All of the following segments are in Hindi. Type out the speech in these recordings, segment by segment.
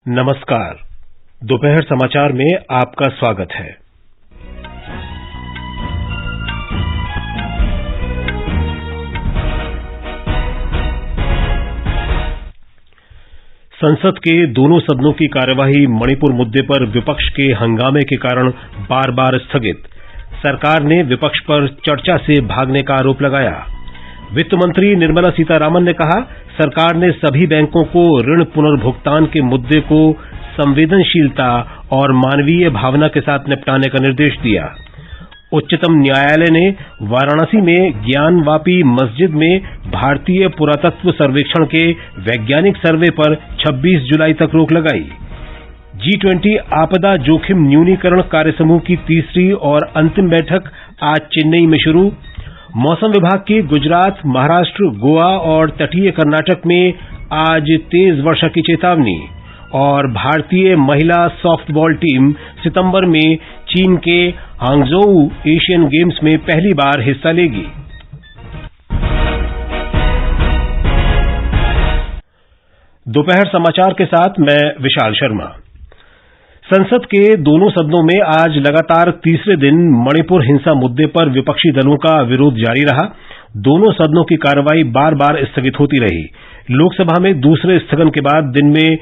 नमस्कार। दोपहर समाचार में आपका स्वागत है। संसद के दोनों सदनों की कार्यवाही मणिपुर मुद्दे पर विपक्ष के हंगामे के कारण बार बार स्थगित। सरकार ने विपक्ष पर चर्चा से भागने का आरोप लगाया। वित्त मंत्री निर्मला सीतारामन ने कहा, सरकार ने सभी बैंकों को ऋण पुनर्भुगतान के मुद्दे को संवेदनशीलता और मानवीय भावना के साथ निपटाने का निर्देश दिया। उच्चतम न्यायालय ने वाराणसी में ज्ञानवापी मस्जिद में भारतीय पुरातत्व सर्वेक्षण के वैज्ञानिक सर्वे पर 26 जुलाई तक रोक लगाई। G20 आपदा जोखिम न्यूनीकरण कार्यसमूह की तीसरी और अंतिम बैठक आज चेन्नई में शुरू। मौसम विभाग की गुजरात, महाराष्ट्र, गोवा और तटीय कर्नाटक में आज तेज वर्षा की चेतावनी। और भारतीय महिला सॉफ्टबॉल टीम सितंबर में चीन के हांगझोउ एशियन गेम्स में पहली बार हिस्सा लेगी। दोपहर समाचार के साथ मैं विशाल शर्मा। संसद के दोनों सदनों में आज लगातार तीसरे दिन मणिपुर हिंसा मुद्दे पर विपक्षी दलों का विरोध जारी रहा। दोनों सदनों की कार्रवाई बार बार स्थगित होती रही। लोकसभा में दूसरे स्थगन के बाद दिन में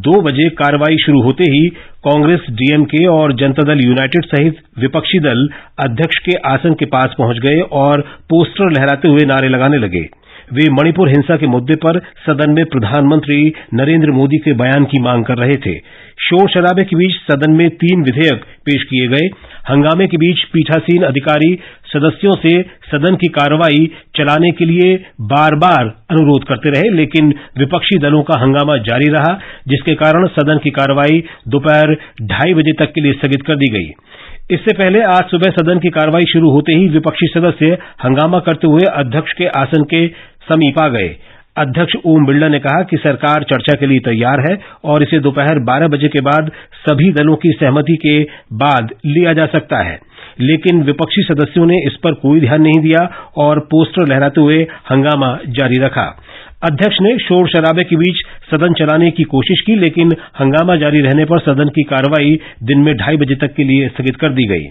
2 बजे कार्रवाई शुरू होते ही कांग्रेस, डीएमके और जनता दल यूनाइटेड सहित विपक्षी दल अध्यक्ष के आसन के पास पहुंच गए और पोस्टर लहराते हुए नारे लगाने लगे। वे मणिपुर हिंसा के मुद्दे पर सदन में प्रधानमंत्री नरेंद्र मोदी के बयान की मांग कर रहे थे। शोर शराबे के बीच सदन में 3 विधेयक पेश किए गए। हंगामे के बीच पीठासीन अधिकारी सदस्यों से सदन की कार्रवाई चलाने के लिए बार बार अनुरोध करते रहे, लेकिन विपक्षी दलों का हंगामा जारी रहा, जिसके कारण सदन की कार्रवाई दोपहर 2:30 बजे तक के लिए स्थगित कर दी गई। इससे पहले आज सुबह सदन की कार्रवाई शुरू होते ही विपक्षी सदस्य हंगामा करते हुए अध्यक्ष के आसन के समीप आ गए। अध्यक्ष ओम बिरला ने कहा कि सरकार चर्चा के लिए तैयार है और इसे दोपहर 12 बजे के बाद सभी दलों की सहमति के बाद लिया जा सकता है, लेकिन विपक्षी सदस्यों ने इस पर कोई ध्यान नहीं दिया और पोस्टर लहराते हुए हंगामा जारी रखा। अध्यक्ष ने शोर शराबे के बीच सदन चलाने की कोशिश की, लेकिन हंगामा जारी रहने पर सदन की कार्रवाई दिन में 2:30 बजे तक के लिए स्थगित कर दी गई।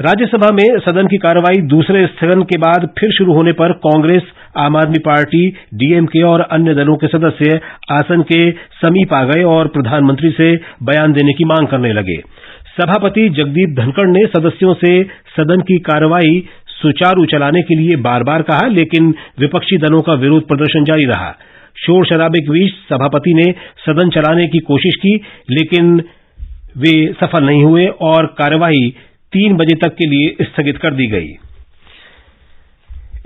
राज्यसभा में सदन की कार्रवाई दूसरे स्थगन के बाद फिर शुरू होने पर कांग्रेस, आम आदमी पार्टी, डीएमके और अन्य दलों के सदस्य आसन के समीप आ गए और प्रधानमंत्री से बयान देने की मांग करने लगे। सभापति जगदीप धनखड़ ने सदस्यों से सदन की कार्रवाई सुचारू चलाने के लिए बार बार कहा, लेकिन विपक्षी दलों का विरोध प्रदर्शन जारी रहा। शोर शराबे के बीच सभापति ने सदन चलाने की कोशिश की, लेकिन वे सफल नहीं हुए और कार्यवाही 3 बजे तक के लिए स्थगित कर दी गई।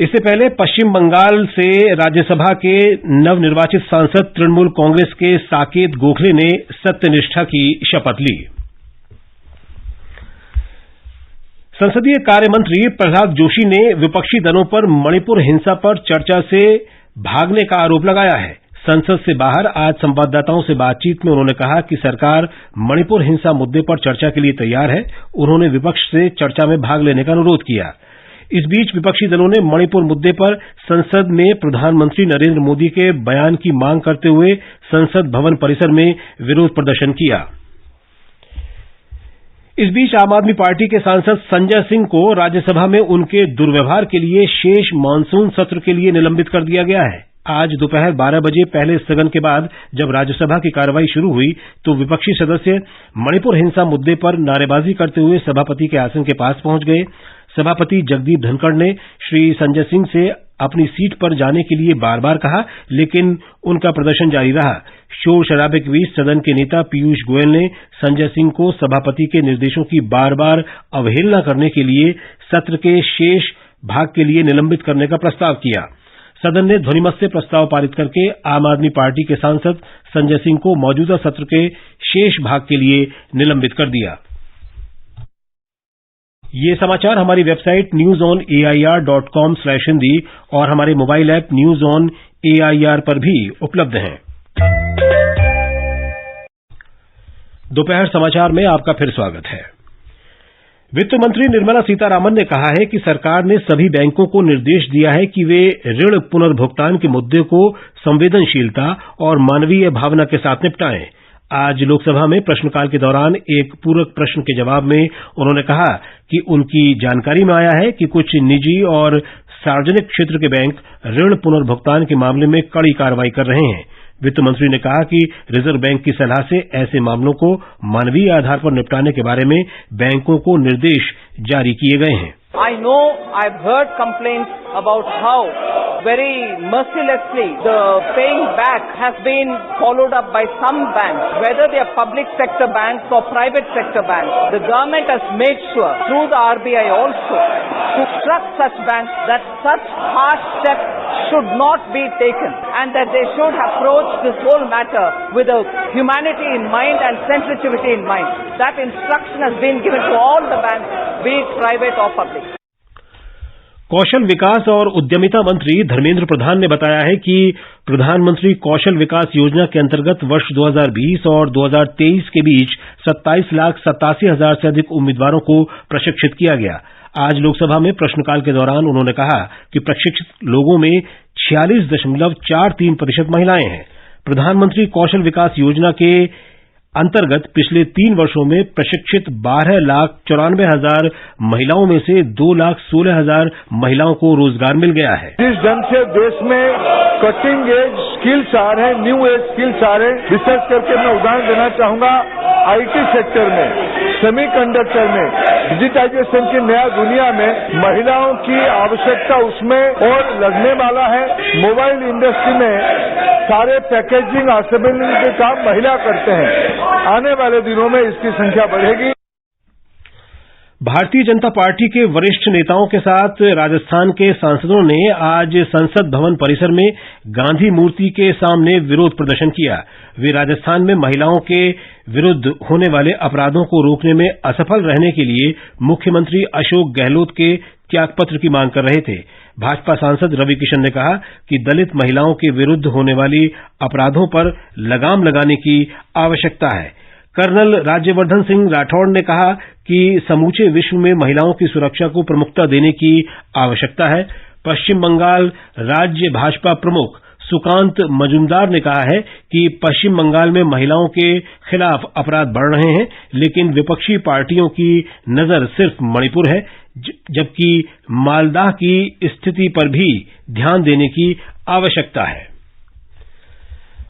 इससे पहले पश्चिम बंगाल से राज्यसभा के नवनिर्वाचित सांसद तृणमूल कांग्रेस के साकेत गोखले ने सत्यनिष्ठा की शपथ ली। संसदीय कार्य मंत्री प्रहलाद जोशी ने विपक्षी दलों पर मणिपुर हिंसा पर चर्चा से भागने का आरोप लगाया है। संसद से बाहर आज संवाददाताओं से बातचीत में उन्होंने कहा कि सरकार मणिपुर हिंसा मुद्दे पर चर्चा के लिए तैयार है। उन्होंने विपक्ष से चर्चा में भाग लेने का अनुरोध किया। इस बीच विपक्षी दलों ने मणिपुर मुद्दे पर संसद में प्रधानमंत्री नरेंद्र मोदी के बयान की मांग करते हुए संसद भवन परिसर में विरोध प्रदर्शन किया। इस बीच आम आदमी पार्टी के सांसद संजय सिंह को राज्यसभा में उनके दुर्व्यवहार के लिए शेष मानसून सत्र के लिए निलंबित कर दिया गया है। आज दोपहर 12 बजे पहले स्थगन के बाद जब राज्यसभा की कार्रवाई शुरू हुई तो विपक्षी सदस्य मणिपुर हिंसा मुद्दे पर नारेबाजी करते हुए सभापति के आसन के पास पहुंच गए। सभापति जगदीप धनखड़ ने श्री संजय सिंह से अपनी सीट पर जाने के लिए बार बार कहा, लेकिन उनका प्रदर्शन जारी रहा। शोर शराबे के बीच सदन के नेता पीयूष गोयल ने संजय सिंह को सभापति के निर्देशों की बार बार अवहेलना करने के लिए सत्र के शेष भाग के लिए निलंबित करने का प्रस्ताव किया। सदन ने ध्वनिमत से प्रस्ताव पारित करके आम आदमी पार्टी के सांसद संजय सिंह को मौजूदा सत्र के शेष भाग के लिए निलंबित कर दिया। ये समाचार हमारी वेबसाइट newsonair.com/hindi और हमारे mobile app news on AIR पर भी उपलब्ध हैं। दोपहर समाचार में आपका फिर स्वागत है। वित्त मंत्री निर्मला सीतारामन ने कहा है कि सरकार ने सभी बैंकों को निर्देश दिया है कि वे ऋण पुनर्भुगतान के मुद्दे को संवेदनशीलता और मानवीय भावना के साथ निपटाएं। आज लोकसभा में प्रश्नकाल के दौरान एक पूरक प्रश्न के जवाब में उन्होंने कहा कि उनकी जानकारी में आया है कि कुछ निजी और सार्वजनिक क्षेत्र के बैंक ऋण पुनर्भुगतान के मामले में कड़ी कार्रवाई कर रहे हैं। वित्त मंत्री ने कहा कि रिजर्व बैंक की सलाह से ऐसे मामलों को मानवीय आधार पर निपटाने के बारे में बैंकों को निर्देश जारी किए गए हैं। I know, I've heard complaints about how very mercilessly the paying back has been followed up by some banks, whether they are public sector banks or private sector banks. The government has made sure through the RBI also to instruct such banks that such harsh steps should not be taken and that they should approach this whole matter with a humanity in mind and sensitivity in mind. That instruction has been given to all the banks, be it private or public. कौशल विकास और उद्यमिता मंत्री धर्मेंद्र प्रधान ने बताया है कि प्रधानमंत्री कौशल विकास योजना के अंतर्गत वर्ष 2020 और 2023 के बीच 27,87,000 से अधिक उम्मीदवारों को प्रशिक्षित किया गया। आज लोकसभा में प्रश्नकाल के दौरान उन्होंने कहा कि प्रशिक्षित लोगों में 46.43% महिलाएं हैं। प्रधानमंत्री कौशल विकास योजना के अंतर्गत पिछले 3 वर्षों में प्रशिक्षित 12,94,000 महिलाओं में से 2,16,000 महिलाओं को रोजगार मिल गया है। जिस ढंग से देश में कटिंग एज स्किल्स आ रहे हैं, न्यू एज स्किल्स आ रहे हैं, विशेष करके मैं उदाहरण देना चाहूंगा आईटी सेक्टर में, सेमीकंडक्टर में, डिजिटाइजेशन की नया दुनिया में महिलाओं की आवश्यकता उसमें और लगने वाला है। मोबाइल इंडस्ट्री में सारे पैकेजिंग असेंबलिंग के काम महिला करते हैं। आने वाले दिनों में इसकी संख्या बढ़ेगी। भारतीय जनता पार्टी के वरिष्ठ नेताओं के साथ राजस्थान के सांसदों ने आज संसद भवन परिसर में गांधी मूर्ति के सामने विरोध प्रदर्शन किया। वे राजस्थान में महिलाओं के विरुद्ध होने वाले अपराधों को रोकने में असफल रहने के लिए मुख्यमंत्री अशोक गहलोत के त्यागपत्र की मांग कर रहे थे। भाजपा सांसद रवि किशन ने कहा कि दलित महिलाओं के विरुद्ध होने वाली अपराधों पर लगाम लगाने की आवश्यकता है। कर्नल राज्यवर्धन सिंह राठौड़ ने कहा कि समूचे विश्व में महिलाओं की सुरक्षा को प्रमुखता देने की आवश्यकता है। पश्चिम बंगाल राज्य भाजपा प्रमुख सुकांत मजुमदार ने कहा है कि पश्चिम बंगाल में महिलाओं के खिलाफ अपराध बढ़ रहे हैं, लेकिन विपक्षी पार्टियों की नजर सिर्फ मणिपुर है, जबकि मालदाह की स्थिति पर भी ध्यान देने की आवश्यकता है।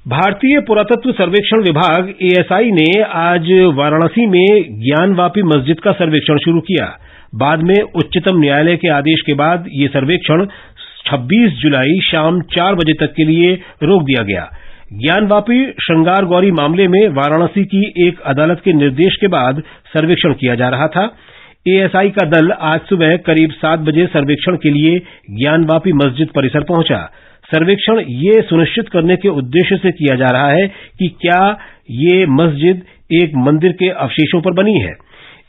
भारतीय पुरातत्व सर्वेक्षण विभाग एएसआई ने आज वाराणसी में ज्ञानवापी मस्जिद का सर्वेक्षण शुरू किया। बाद में उच्चतम न्यायालय के आदेश के बाद ये सर्वेक्षण 26 जुलाई शाम 4 बजे तक के लिए रोक दिया गया। ज्ञानवापी श्रृंगार गौरी मामले में वाराणसी की एक अदालत के निर्देश के बाद सर्वेक्षण किया जा रहा था। एएसआई का दल आज सुबह करीब 7 बजे सर्वेक्षण के लिए ज्ञानवापी मस्जिद परिसर पहुंचा। सर्वेक्षण ये सुनिश्चित करने के उद्देश्य से किया जा रहा है कि क्या ये मस्जिद एक मंदिर के अवशेषों पर बनी है।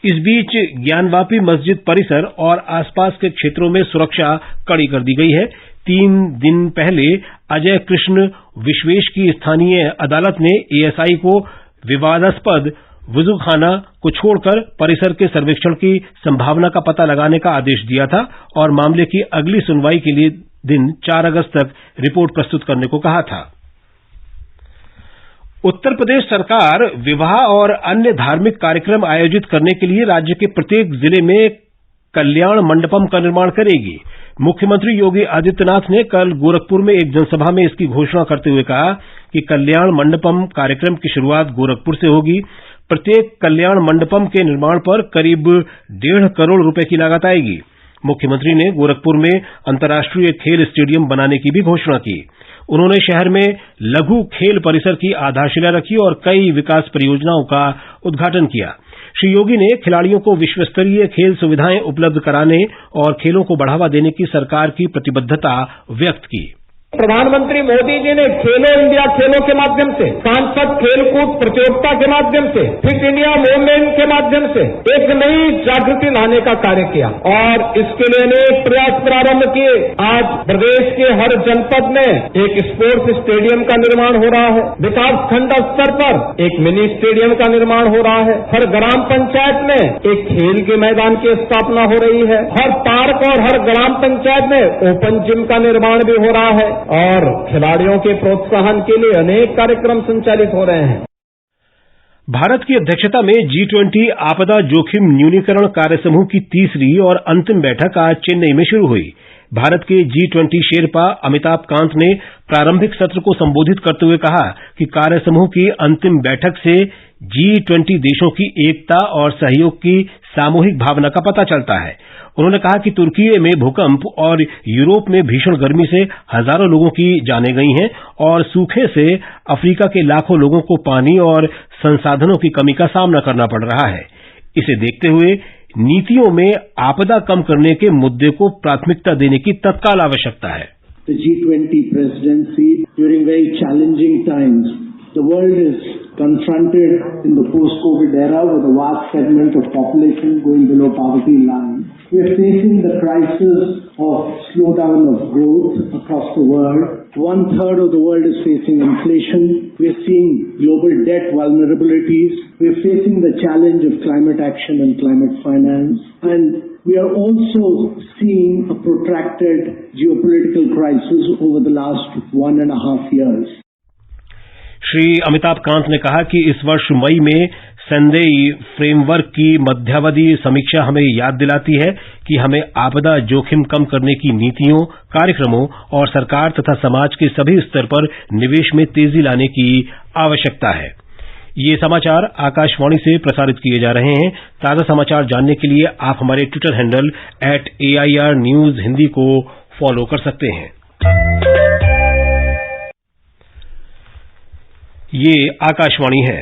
इस बीच ज्ञानवापी मस्जिद परिसर और आसपास के क्षेत्रों में सुरक्षा कड़ी कर दी गई है। 3 दिन पहले अजय कृष्ण विश्वेश की स्थानीय अदालत ने एएसआई को विवादास्पद वुजूखाना को छोड़कर परिसर के सर्वेक्षण की संभावना का पता लगाने का आदेश दिया था और मामले की अगली सुनवाई के लिए दिन 4 अगस्त तक रिपोर्ट प्रस्तुत करने को कहा था। उत्तर प्रदेश सरकार विवाह और अन्य धार्मिक कार्यक्रम आयोजित करने के लिए राज्य के प्रत्येक जिले में कल्याण मंडपम का निर्माण करेगी। मुख्यमंत्री योगी आदित्यनाथ ने कल गोरखपुर में एक जनसभा में इसकी घोषणा करते हुए कहा कि कल्याण मंडपम कार्यक्रम की शुरुआत गोरखपुर से होगी। प्रत्येक कल्याण मंडपम के निर्माण पर करीब 1.5 करोड़ रुपए की लागत आएगी। मुख्यमंत्री ने गोरखपुर में अंतर्राष्ट्रीय खेल स्टेडियम बनाने की भी घोषणा की। उन्होंने शहर में लघु खेल परिसर की आधारशिला रखी और कई विकास परियोजनाओं का उद्घाटन किया। श्री योगी ने खिलाड़ियों को विश्वस्तरीय खेल सुविधाएं उपलब्ध कराने और खेलों को बढ़ावा देने की सरकार की प्रतिबद्धता व्यक्त की। प्रधानमंत्री मोदी जी ने खेलो इंडिया खेलों के माध्यम से, सांसद खेलकूद प्रतियोगिता के माध्यम से, फिट इंडिया मूवमेंट के माध्यम से एक नई जागृति लाने का कार्य किया और इसके लिए अनेक प्रयास प्रारंभ किए। आज प्रदेश के हर जनपद में एक स्पोर्ट्स स्टेडियम का निर्माण हो रहा है। विकास खंड स्तर पर एक मिनी स्टेडियम का निर्माण हो रहा है। हर ग्राम पंचायत में एक खेल के मैदान की स्थापना हो रही है। हर पार्क और हर ग्राम पंचायत में ओपन जिम का निर्माण भी हो रहा है और खिलाड़ियों के प्रोत्साहन के लिए अनेक कार्यक्रम संचालित हो रहे हैं। भारत की अध्यक्षता में G20 आपदा जोखिम न्यूनीकरण कार्य समूह की तीसरी और अंतिम बैठक आज चेन्नई में शुरू हुई। भारत के G20 शेरपा अमिताभ कांत ने प्रारंभिक सत्र को संबोधित करते हुए कहा कि कार्य समूह की अंतिम बैठक से G20 देशों की एकता और सहयोग की सामूहिक भावना का पता चलता है। उन्होंने कहा कि तुर्की में भूकंप और यूरोप में भीषण गर्मी से हजारों लोगों की जानें गई हैं और सूखे से अफ्रीका के लाखों लोगों को पानी और संसाधनों की कमी का सामना करना पड़ रहा है। इसे देखते हुए नीतियों में आपदा कम करने के मुद्दे को प्राथमिकता देने की तत्काल आवश्यकता है। The G20 presidency during very challenging times. The world is confronted in the post-COVID era with a vast segment of population going below poverty line. We are facing the crisis of slowdown of growth across the world. 1/3 of the world is facing inflation. We are seeing global debt vulnerabilities. We are facing the challenge of climate action and climate finance. And we are also seeing a protracted geopolitical crisis over the last 1.5 years. Shri Amitabh Kant ने कहा कि इस वर्ष मई में संदेई फ्रेमवर्क की मध्यावधि समीक्षा हमें याद दिलाती है कि हमें आपदा जोखिम कम करने की नीतियों, कार्यक्रमों और सरकार तथा समाज के सभी स्तर पर निवेश में तेजी लाने की आवश्यकता है। ये समाचार आकाशवाणी से प्रसारित किए जा रहे हैं। ताजा समाचार जानने के लिए आप हमारे Twitter handle @AIR News Hindi को फॉलो कर सकते हैं। ये आकाशवाणी है।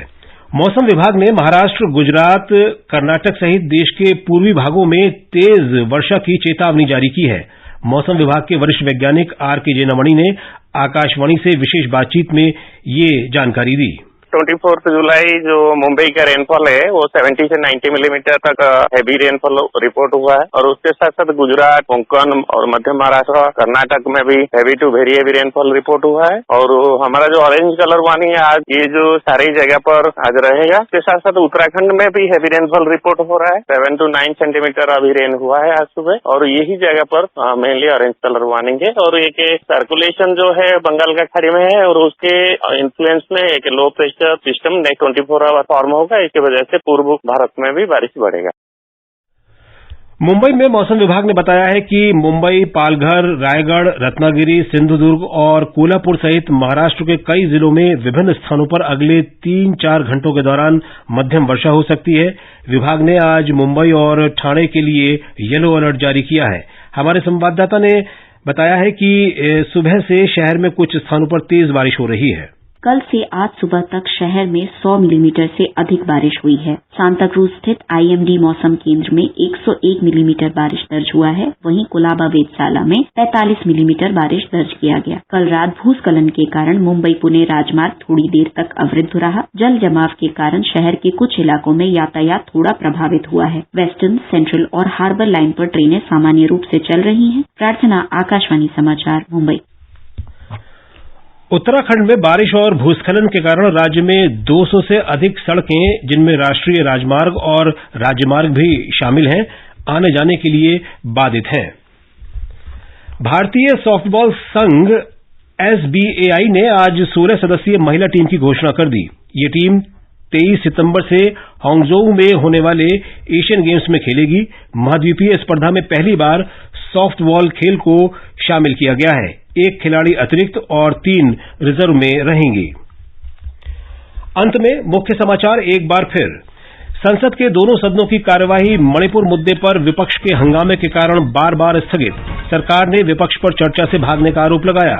मौसम विभाग ने महाराष्ट्र, गुजरात, कर्नाटक सहित देश के पूर्वी भागों में तेज वर्षा की चेतावनी जारी की है। मौसम विभाग के वरिष्ठ वैज्ञानिक RK जेनामणि ने आकाशवाणी से विशेष बातचीत में ये जानकारी दी। 24 जुलाई जो मुंबई का रेनफॉल है वो 70 से 90 मिलीमीटर तक हैवी रेनफॉल रिपोर्ट हुआ है और उसके साथ साथ गुजरात, कोंकण और मध्य महाराष्ट्र, कर्नाटक में भी heavy to very heavy rainfall report हुआ है। और हमारा जो ऑरेंज कलर वार्निंग है आज ये जो सारी जगह पर आज रहेगा। इसके साथ साथ उत्तराखंड में भी हैवी रेनफॉल रिपोर्ट हो रहा है। 7 to 9 सेंटीमीटर अभी रेन हुआ है आज सुबह और यही जगह पर मेनली ऑरेंज कलर वार्निंग है। और एक सर्कुलेशन जो है बंगाल का खाड़ी में है और उसके इन्फ्लुएंस में एक low pressure system next 24 hour form होगा। इसकी वजह से पूर्व भारत में भी बारिश बढ़ेगा। मुंबई में मौसम विभाग ने बताया है कि मुंबई, पालघर, रायगढ़, रत्नागिरी, सिंधुदुर्ग और कोल्हापुर सहित महाराष्ट्र के कई जिलों में विभिन्न स्थानों पर अगले 3-4 घंटों के दौरान मध्यम वर्षा हो सकती है। विभाग ने आज मुंबई और ठाणे के लिए येलो अलर्ट जारी किया है। हमारे संवाददाता ने बताया है कि सुबह से शहर में कुछ स्थानों पर तेज बारिश हो रही है। कल से आज सुबह तक शहर में 100 मिलीमीटर से अधिक बारिश हुई है। सांताक्रूज स्थित IMD मौसम केंद्र में 101 मिलीमीटर बारिश दर्ज हुआ है। वहीं कोलाबा वेधशाला में 45 मिलीमीटर बारिश दर्ज किया गया। कल रात भूस्खलन के कारण मुंबई पुणे राजमार्ग थोड़ी देर तक अवरुद्ध रहा। जल जमाव के कारण शहर के कुछ इलाकों में यातायात थोड़ा प्रभावित हुआ है। वेस्टर्न, सेंट्रल और हार्बर लाइन पर ट्रेनें सामान्य रूप से चल रही हैं। प्रार्थना, आकाशवाणी समाचार, मुंबई। उत्तराखंड में बारिश और भूस्खलन के कारण राज्य में 200 से अधिक सड़कें, जिनमें राष्ट्रीय राजमार्ग और राज्यमार्ग भी शामिल हैं, आने जाने के लिए बाधित हैं। भारतीय सॉफ्टबॉल संघ SBAI ने आज 16 सदस्यीय महिला टीम की घोषणा कर दी। ये टीम 23 सितंबर से हांगझोउ में होने वाले एशियन गेम्स में खेलेगी। महाद्वीपीय स्पर्धा में पहली बार सॉफ्टबॉल खेल को शामिल किया गया है। 1 खिलाड़ी अतिरिक्त और 3 रिजर्व में रहेंगी। अंत में मुख्य समाचार एक बार फिर। संसद के दोनों सदनों की कार्यवाही मणिपुर मुद्दे पर विपक्ष के हंगामे के कारण बार बार स्थगित। सरकार ने विपक्ष पर चर्चा से भागने का आरोप लगाया।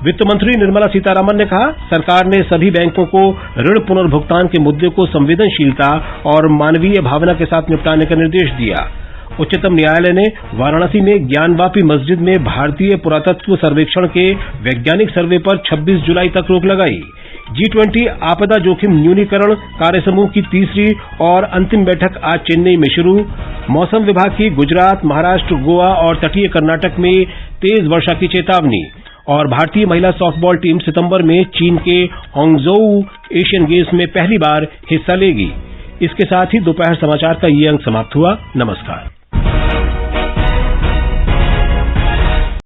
वित्त मंत्री निर्मला सीतारामन ने कहा, सरकार ने सभी बैंकों को ऋण पुनर्भुगतान के मुद्दे को संवेदनशीलता और मानवीय भावना के साथ निपटाने का निर्देश दिया। उच्चतम न्यायालय ने वाराणसी में ज्ञानवापी मस्जिद में भारतीय पुरातत्व सर्वेक्षण के वैज्ञानिक सर्वे पर 26 जुलाई तक रोक लगाई। G20 आपदा जोखिम न्यूनीकरण कार्य समूह की तीसरी और अंतिम बैठक आज चेन्नई में शुरू। मौसम विभाग की गुजरात, महाराष्ट्र, गोवा और तटीय कर्नाटक में तेज वर्षा की चेतावनी। और भारतीय महिला सॉफ्टबॉल टीम सितंबर में चीन के हांगझोउ एशियन गेम्स में पहली बार हिस्सा लेगी। इसके साथ ही दोपहर समाचार का ये अंक समाप्त हुआ। नमस्कार।